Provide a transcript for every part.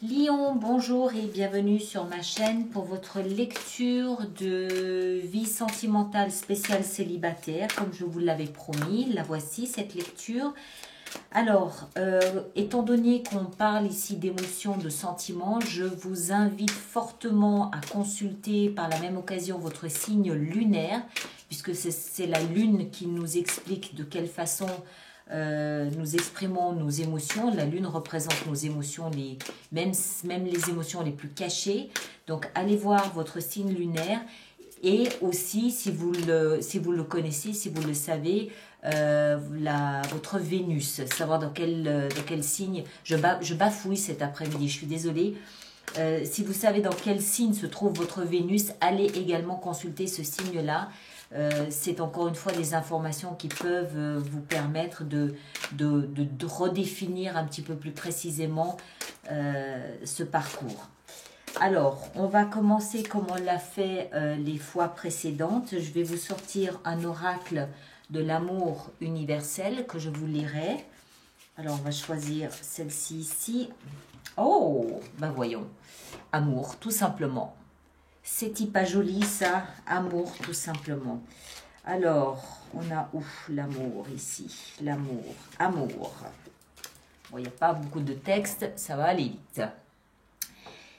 Lion, bonjour et bienvenue sur ma chaîne pour votre lecture de vie sentimentale spéciale célibataire, comme je vous l'avais promis. La voici, cette lecture. Alors, étant donné qu'on parle ici d'émotions, de sentiments, je vous invite fortement à consulter par la même occasion votre signe lunaire, puisque c'est la lune qui nous explique de quelle façon nous exprimons nos émotions. La lune représente nos émotions, même les émotions les plus cachées. Donc, allez voir votre signe lunaire. Et aussi, si vous le connaissez, si vous le savez, votre Vénus, savoir dans quel signe, je bafouille cet après-midi, je suis désolée. Si vous savez dans quel signe se trouve votre Vénus, allez également consulter ce signe-là. C'est encore une fois des informations qui peuvent vous permettre de redéfinir un petit peu plus précisément ce parcours. Alors, on va commencer comme on l'a fait les fois précédentes. Je vais vous sortir un oracle de l'amour universel que je vous lirai. Alors, on va choisir celle-ci ici. Oh, ben voyons. Amour, tout simplement. C'est pas joli ça, amour, tout simplement. Alors, on a où l'amour ici? L'amour, amour. Bon, il n'y a pas beaucoup de texte, ça va aller vite.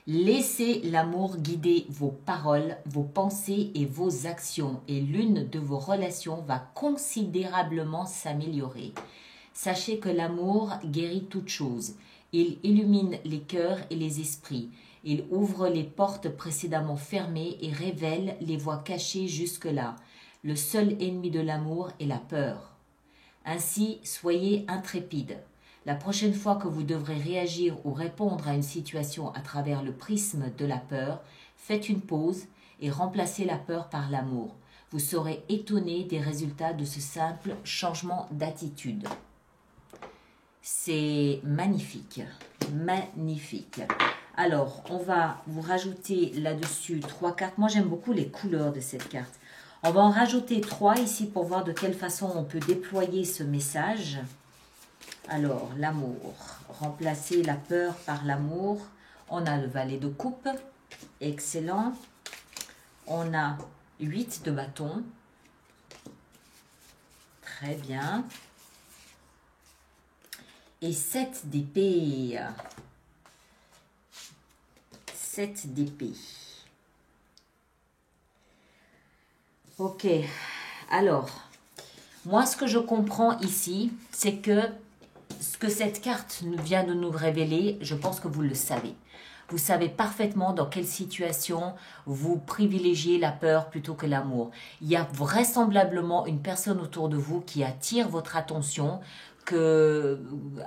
Laissez l'amour guider vos paroles, vos pensées et vos actions, et l'une de vos relations va considérablement s'améliorer. Sachez que l'amour guérit toute chose. Il illumine les cœurs et les esprits. Il ouvre les portes précédemment fermées et révèle les voies cachées jusque-là. Le seul ennemi de l'amour est la peur. Ainsi, soyez intrépides. La prochaine fois que vous devrez réagir ou répondre à une situation à travers le prisme de la peur, faites une pause et remplacez la peur par l'amour. Vous serez étonné des résultats de ce simple changement d'attitude. C'est magnifique, magnifique. Alors, on va vous rajouter là-dessus 3 cartes. Moi, j'aime beaucoup les couleurs de cette carte. On va en rajouter 3 ici pour voir de quelle façon on peut déployer ce message. Alors, l'amour. Remplacer la peur par l'amour. On a le valet de coupe. Excellent. On a 8 de bâton. Très bien. Et 7 d'épée. 7 d'épée. Ok. Alors, moi, ce que je comprends ici, c'est que ce que cette carte vient de nous révéler, je pense que vous le savez. Vous savez parfaitement dans quelle situation vous privilégiez la peur plutôt que l'amour. Il y a vraisemblablement une personne autour de vous qui attire votre attention,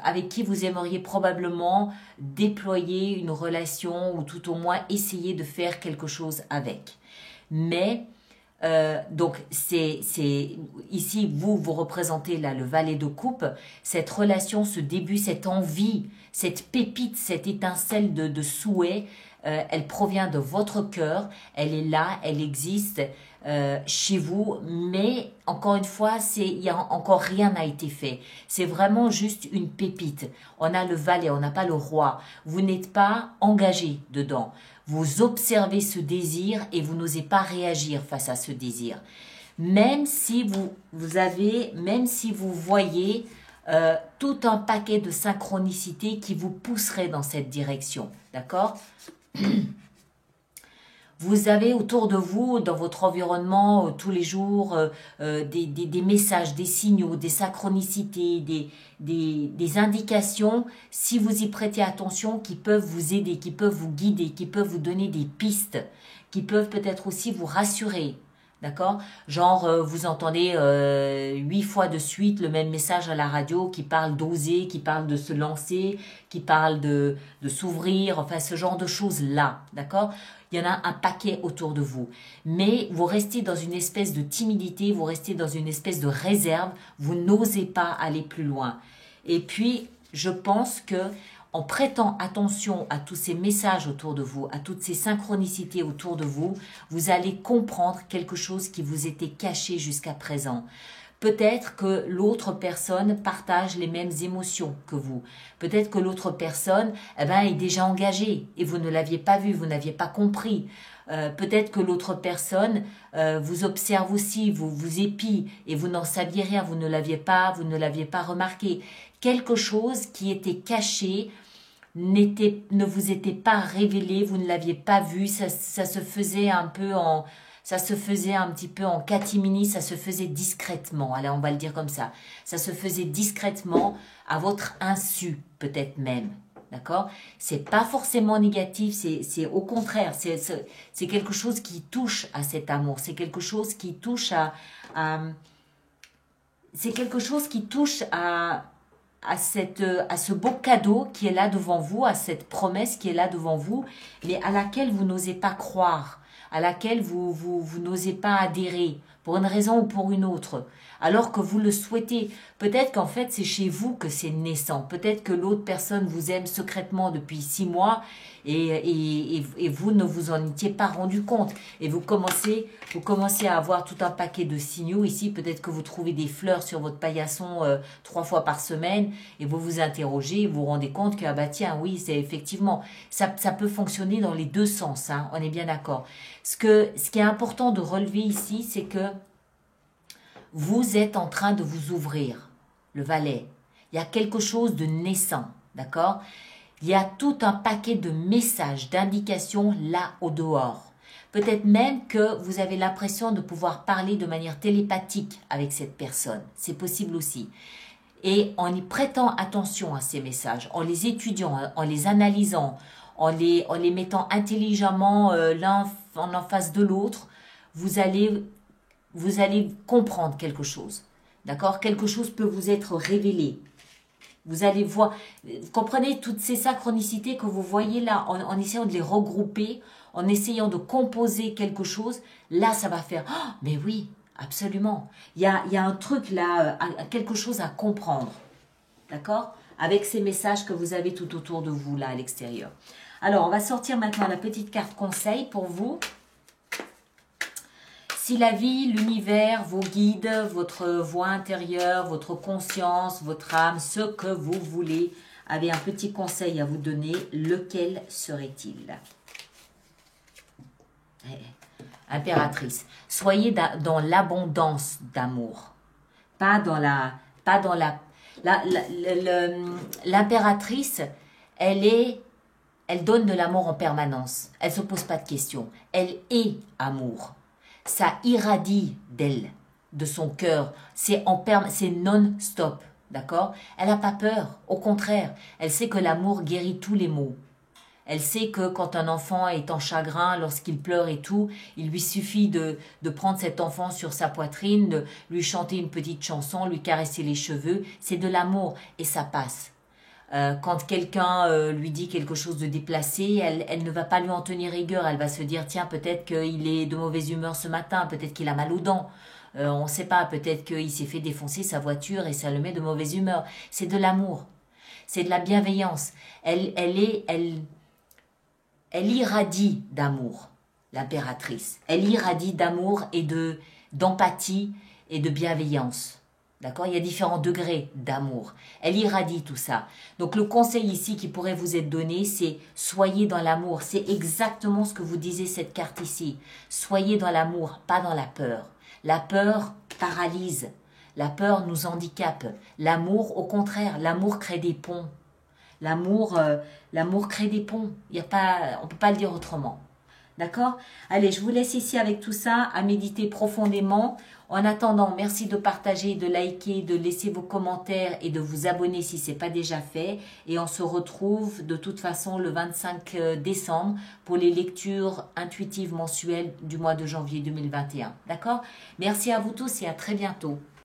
avec qui vous aimeriez probablement déployer une relation ou tout au moins essayer de faire quelque chose avec. Mais donc, ici, vous représentez là le valet de coupe, cette relation, ce début, cette envie, cette pépite, cette étincelle de souhait, elle provient de votre cœur, elle est là, elle existe chez vous, mais encore une fois, encore rien n'a été fait. C'est vraiment juste une pépite. On a le valet, on n'a pas le roi. Vous n'êtes pas engagé dedans. Vous observez ce désir et vous n'osez pas réagir face à ce désir. Même si vous voyez tout un paquet de synchronicités qui vous pousserait dans cette direction. D'accord ? Vous avez autour de vous, dans votre environnement, tous les jours, des messages, des signaux, des synchronicités, des indications, si vous y prêtez attention, qui peuvent vous aider, qui peuvent vous guider, qui peuvent vous donner des pistes, qui peuvent peut-être aussi vous rassurer. D'accord? Genre, vous entendez 8 fois de suite le même message à la radio qui parle d'oser, qui parle de se lancer, qui parle de s'ouvrir, enfin ce genre de choses-là. D'accord? Il y en a un paquet autour de vous. Mais vous restez dans une espèce de timidité, vous restez dans une espèce de réserve, vous n'osez pas aller plus loin. Et puis, je pense que en prêtant attention à tous ces messages autour de vous, à toutes ces synchronicités autour de vous, vous allez comprendre quelque chose qui vous était caché jusqu'à présent. Peut-être que l'autre personne partage les mêmes émotions que vous. Peut-être que l'autre personne est déjà engagée et vous ne l'aviez pas vu, vous n'aviez pas compris. Peut-être que l'autre personne vous observe aussi, vous épie et vous n'en saviez rien, vous ne l'aviez pas remarqué. Quelque chose qui était caché ne vous était pas révélé, vous ne l'aviez pas vu, ça se faisait un petit peu en catimini, ça se faisait discrètement, allez, on va le dire comme ça. Ça se faisait discrètement, à votre insu, peut-être même. D'accord? C'est pas forcément négatif, c'est au contraire, c'est quelque chose qui touche à cet amour, c'est quelque chose qui touche c'est quelque chose qui touche à ce beau cadeau qui est là devant vous, à cette promesse qui est là devant vous, mais à laquelle vous n'osez pas croire, à laquelle vous n'osez pas adhérer, pour une raison ou pour une autre, alors que vous le souhaitez. Peut-être qu'en fait c'est chez vous que c'est naissant, peut-être que l'autre personne vous aime secrètement depuis 6 mois et vous ne vous en étiez pas rendu compte. Et vous commencez à avoir tout un paquet de signaux ici, peut-être que vous trouvez des fleurs sur votre paillasson 3 fois par semaine et vous vous interrogez et vous vous rendez compte que, ah bah tiens, oui, c'est effectivement, ça peut fonctionner dans les deux sens, hein, on est bien d'accord. Ce qui est important de relever ici, c'est que vous êtes en train de vous ouvrir, le valet. Il y a quelque chose de naissant, d'accord? Il y a tout un paquet de messages, d'indications là au dehors. Peut-être même que vous avez l'impression de pouvoir parler de manière télépathique avec cette personne. C'est possible aussi. Et en y prêtant attention à ces messages, en les étudiant, en les analysant, en les mettant intelligemment l'un en face de l'autre, vous allez comprendre quelque chose. D'accord? Quelque chose peut vous être révélé. Vous allez voir, vous comprenez toutes ces synchronicités que vous voyez là, en essayant de les regrouper, en essayant de composer quelque chose, là ça va faire, oh, mais oui, absolument. Il y a un truc là, quelque chose à comprendre. D'accord? Avec ces messages que vous avez tout autour de vous là à l'extérieur. Alors, on va sortir maintenant la petite carte conseil pour vous. Si la vie, l'univers, vos guides, votre voix intérieure, votre conscience, votre âme, ce que vous voulez, avez un petit conseil à vous donner, lequel serait-il? Impératrice, soyez dans l'abondance d'amour, pas dans l'impératrice, elle donne de l'amour en permanence, elle se pose pas de questions, elle est amour. Ça irradie d'elle, de son cœur, c'est non-stop, d'accord? Elle n'a pas peur, au contraire, elle sait que l'amour guérit tous les maux. Elle sait que quand un enfant est en chagrin, lorsqu'il pleure et tout, il lui suffit de prendre cet enfant sur sa poitrine, de lui chanter une petite chanson, lui caresser les cheveux, c'est de l'amour et ça passe. Quand quelqu'un lui dit quelque chose de déplacé, elle ne va pas lui en tenir rigueur. Elle va se dire, tiens, peut-être qu'il est de mauvaise humeur ce matin, peut-être qu'il a mal aux dents. On ne sait pas, peut-être qu'il s'est fait défoncer sa voiture et ça le met de mauvaise humeur. C'est de l'amour, c'est de la bienveillance. Elle irradie d'amour, l'impératrice. Elle irradie d'amour et d'empathie et de bienveillance. D'accord? Il y a différents degrés d'amour. Elle irradie tout ça. Donc le conseil ici qui pourrait vous être donné, c'est soyez dans l'amour. C'est exactement ce que vous disait cette carte ici. Soyez dans l'amour, pas dans la peur. La peur paralyse. La peur nous handicape. L'amour, au contraire, l'amour crée des ponts. L'amour crée des ponts. On ne peut pas le dire autrement. D'accord? Allez, je vous laisse ici avec tout ça, à méditer profondément. En attendant, merci de partager, de liker, de laisser vos commentaires et de vous abonner si ce n'est pas déjà fait. Et on se retrouve de toute façon le 25 décembre pour les lectures intuitives mensuelles du mois de janvier 2021. D'accord? Merci à vous tous et à très bientôt.